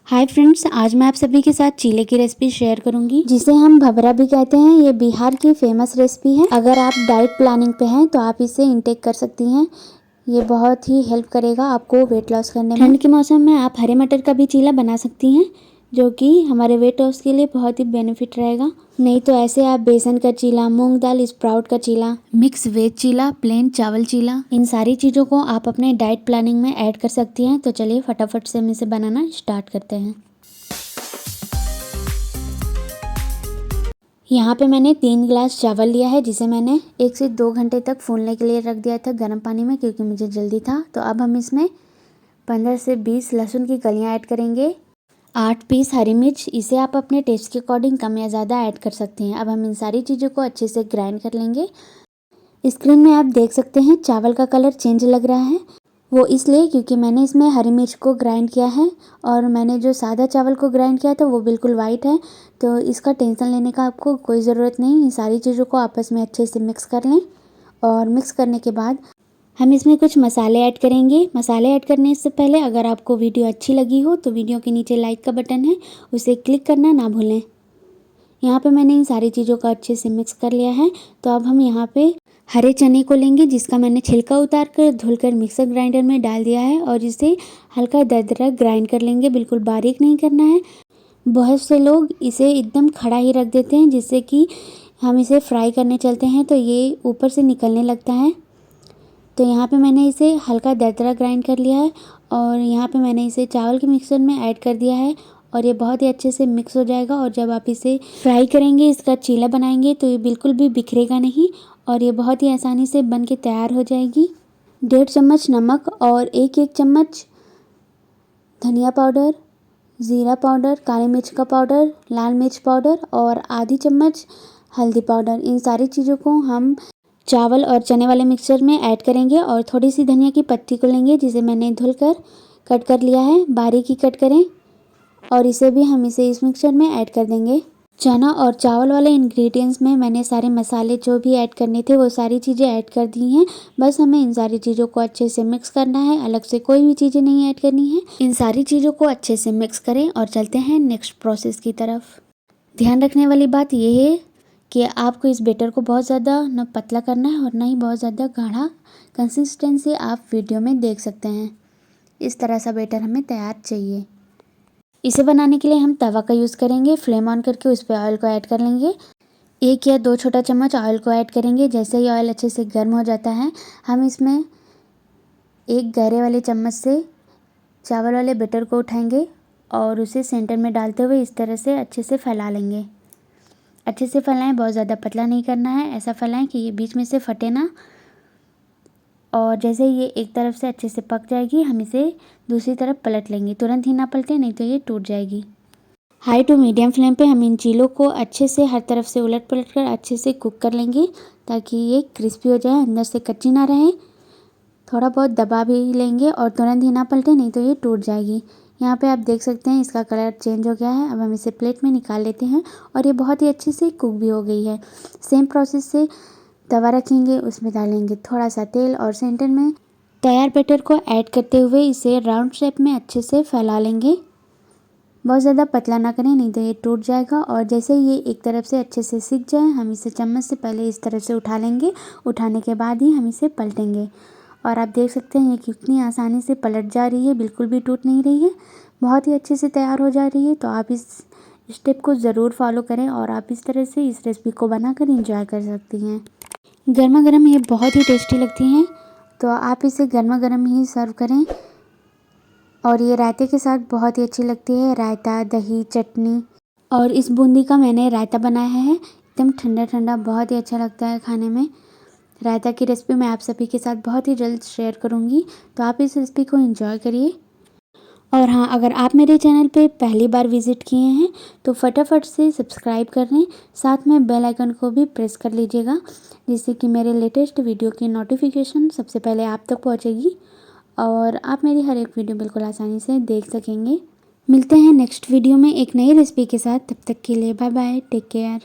Hi friends, आज मैं आप सभी के साथ चीले की रेसिपी शेयर करूंगी जिसे हम भबरा भी कहते हैं। ये बिहार की फेमस रेसिपी है। अगर आप डाइट प्लानिंग पे हैं तो आप इसे इंटेक कर सकती हैं। ये बहुत ही हेल्प करेगा आपको वेट लॉस करने में। ठंड के मौसम में आप हरे मटर का भी चीला बना सकती हैं, जो कि हमारे वेट लॉस के लिए बहुत ही बेनिफिट रहेगा। नहीं तो ऐसे आप बेसन का चीला, मूंग दाल स्प्राउट का चीला, मिक्स वेज चीला, प्लेन चावल चीला, इन सारी चीज़ों को आप अपने डाइट प्लानिंग में ऐड कर सकती हैं। तो चलिए फटाफट से हम इसे बनाना स्टार्ट करते हैं। यहाँ पे मैंने 3 गिलास चावल लिया है, जिसे मैंने 1 से 2 घंटे तक फूलने के लिए रख दिया था गर्म पानी में, क्योंकि मुझे जल्दी था। तो अब हम इसमें 15 से 20 लहसुन की कलियाँ ऐड करेंगे, 8 पीस हरी मिर्च। इसे आप अपने टेस्ट के अकॉर्डिंग कम या ज़्यादा ऐड कर सकते हैं। अब हम इन सारी चीज़ों को अच्छे से ग्राइंड कर लेंगे। स्क्रीन में आप देख सकते हैं चावल का कलर चेंज लग रहा है। वो इसलिए क्योंकि मैंने इसमें हरी मिर्च को ग्राइंड किया है, और मैंने जो सादा चावल को ग्राइंड किया था वो बिल्कुल वाइट है। तो इसका टेंशन लेने का आपको कोई ज़रूरत नहीं। इन सारी चीज़ों को आपस में अच्छे से मिक्स कर लें, और मिक्स करने के बाद हम इसमें कुछ मसाले ऐड करेंगे। मसाले ऐड करने से पहले अगर आपको वीडियो अच्छी लगी हो तो वीडियो के नीचे लाइक का बटन है, उसे क्लिक करना ना भूलें। यहाँ पे मैंने इन सारी चीज़ों को अच्छे से मिक्स कर लिया है। तो अब हम यहाँ पे हरे चने को लेंगे, जिसका मैंने छिलका उतार कर धुलकर मिक्सर ग्राइंडर में डाल दिया है, और इसे हल्का दरदरा ग्राइंड कर लेंगे, बिल्कुल बारीक नहीं करना है। बहुत से लोग इसे एकदम खड़ा ही रख देते हैं, जिससे कि हम इसे फ्राई करने चलते हैं तो ये ऊपर से निकलने लगता है। तो यहाँ पे मैंने इसे हल्का दरदरा ग्राइंड कर लिया है, और यहाँ पे मैंने इसे चावल के मिक्सर में ऐड कर दिया है, और ये बहुत ही अच्छे से मिक्स हो जाएगा। और जब आप इसे फ्राई करेंगे, इसका चीला बनाएंगे, तो ये बिल्कुल भी बिखरेगा नहीं, और ये बहुत ही आसानी से बन के तैयार हो जाएगी। 1.5 चम्मच नमक, और 1 चम्मच धनिया पाउडर, ज़ीरा पाउडर, काली मिर्च का पाउडर, लाल मिर्च पाउडर, और आधी चम्मच हल्दी पाउडर। इन सारी चीज़ों को हम चावल और चने वाले मिक्सचर में ऐड करेंगे। और थोड़ी सी धनिया की पत्ती को लेंगे, जिसे मैंने धुलकर कट कर लिया है, बारीक ही कट करें, और इसे भी हम इस मिक्सचर में ऐड कर देंगे। चना और चावल वाले इंग्रेडिएंट्स में मैंने सारे मसाले जो भी ऐड करने थे वो सारी चीज़ें ऐड कर दी हैं। बस हमें इन सारी चीज़ों को अच्छे से मिक्स करना है, अलग से कोई भी चीज़ें नहीं ऐड करनी है। इन सारी चीज़ों को अच्छे से मिक्स करें और चलते हैं नेक्स्ट प्रोसेस की तरफ। ध्यान रखने वाली बात यह है कि आपको इस बैटर को बहुत ज़्यादा न पतला करना है और ना ही बहुत ज़्यादा गाढ़ा। कंसिस्टेंसी आप वीडियो में देख सकते हैं। इस तरह सा बैटर हमें तैयार चाहिए। इसे बनाने के लिए हम तवा का यूज़ करेंगे। फ्लेम ऑन करके उस पर ऑयल को ऐड कर लेंगे। 1 या 2 छोटा चम्मच ऑयल को ऐड करेंगे। जैसे ही ऑयल अच्छे से गर्म हो जाता है, हम इसमें एक गहरे वाले चम्मच से चावल वाले बैटर को उठाएंगे, और उसे सेंटर में डालते हुए इस तरह से अच्छे से फैला लेंगे। अच्छे से फैलाएं, बहुत ज़्यादा पतला नहीं करना है। ऐसा फैलाएं कि ये बीच में से फटे ना। और जैसे ये एक तरफ से अच्छे से पक जाएगी, हम इसे दूसरी तरफ पलट लेंगे। तुरंत ही ना पलटे, नहीं तो ये टूट जाएगी। हाई टू मीडियम फ्लेम पे हम इन चीलों को अच्छे से हर तरफ से उलट पलट कर अच्छे से कुक कर लेंगे, ताकि ये क्रिस्पी हो जाए, अंदर से कच्ची ना रहे। थोड़ा बहुत दबा भी लेंगे और तुरंत ही ना पलटे, नहीं तो ये टूट जाएगी। यहाँ पे आप देख सकते हैं इसका कलर चेंज हो गया है। अब हम इसे प्लेट में निकाल लेते हैं, और ये बहुत ही अच्छे से कुक भी हो गई है। सेम प्रोसेस से तवा रखेंगे, उसमें डालेंगे थोड़ा सा तेल, और सेंटर में तैयार बैटर को ऐड करते हुए इसे राउंड शेप में अच्छे से फैला लेंगे। बहुत ज़्यादा पतला ना करें, नहीं तो ये टूट जाएगा। और जैसे ये एक तरफ से अच्छे से सिक जाए, हम इसे चम्मच से पहले इस तरफ से उठा लेंगे। उठाने के बाद ही हम इसे पलटेंगे, और आप देख सकते हैं ये कितनी आसानी से पलट जा रही है, बिल्कुल भी टूट नहीं रही है, बहुत ही अच्छे से तैयार हो जा रही है। तो आप इस स्टेप को ज़रूर फॉलो करें, और आप इस तरह से इस रेसिपी को बनाकर इंजॉय कर सकती हैं। गर्मा गर्म ये बहुत ही टेस्टी लगती हैं, तो आप इसे गर्मा गर्म ही सर्व करें। और ये रायते के साथ बहुत ही अच्छी लगती है, रायता, दही, चटनी। और इस बूंदी का मैंने रायता बनाया है, एकदम ठंडा ठंडा, बहुत ही अच्छा लगता है खाने में। रायता की रेसिपी मैं आप सभी के साथ बहुत ही जल्द शेयर करूँगी, तो आप इस रेसिपी को एंजॉय करिए। और हाँ, अगर आप मेरे चैनल पे पहली बार विज़िट किए हैं तो फटाफट से सब्सक्राइब कर लें, साथ में बेल आइकन को भी प्रेस कर लीजिएगा, जिससे कि मेरे लेटेस्ट वीडियो की नोटिफिकेशन सबसे पहले आप तक पहुँचेगी, और आप मेरी हर एक वीडियो बिल्कुल आसानी से देख सकेंगे। मिलते हैं नेक्स्ट वीडियो में एक नई रेसिपी के साथ। तब तक के लिए बाय बाय, टेक केयर।